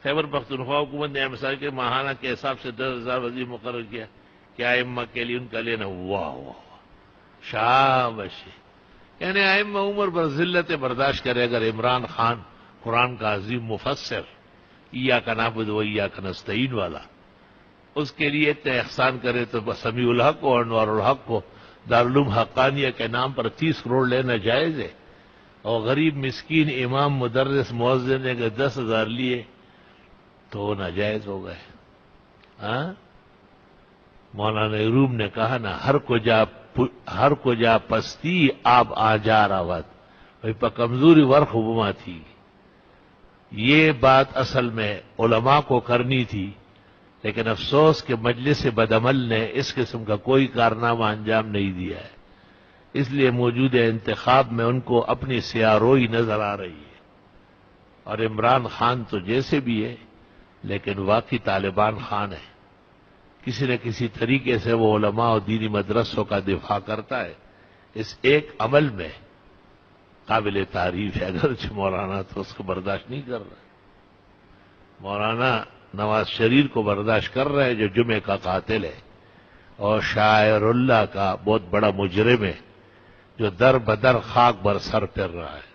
خیبر پختونخوا حکومت نے مثال کے ماہانہ کے حساب سے 10,000 وزیر مقرر کیا کہ ائمہ کے لیے ان کا لینا واہ واہ شاباش. یعنی ائمہ عمر پر ذلت برداشت کرے. اگر عمران خان قرآن کا عظیم مفسر ایاک نعبد و ایاک نستعین والا اس کے لیے اتنا احسان کرے تو سمیع الحق اور انوار الحق کو دارالعلوم حقانیہ کے نام پر 30 کروڑ لینا جائز ہے، اور غریب مسکین امام مدرس مؤذن نے اگر 10,000 لیے تو وہ ناجائز ہو گئے. ہاں مولانا روم نے کہا نا ہر کو جا پستی آپ آجا راوت بھائی پا کمزوری ورخ بما تھی. یہ بات اصل میں علماء کو کرنی تھی، لیکن افسوس کہ مجلس بدعمل نے اس قسم کا کوئی کارنامہ انجام نہیں دیا ہے. اس لیے موجودہ انتخاب میں ان کو اپنی سیاروئی نظر آ رہی ہے. اور عمران خان تو جیسے بھی ہے لیکن واقعی طالبان خان ہے. کسی نہ کسی طریقے سے وہ علماء اور دینی مدرسوں کا دفاع کرتا ہے. اس ایک عمل میں قابل تعریف ہے، اگرچہ مولانا تو اس کو برداشت نہیں کر رہا. مولانا نواز شریف کو برداشت کر رہا ہے جو جمعہ کا قاتل ہے اور شاعر اللہ کا بہت بڑا مجرم ہے جو در بدر خاک بر سر پھر رہا ہے.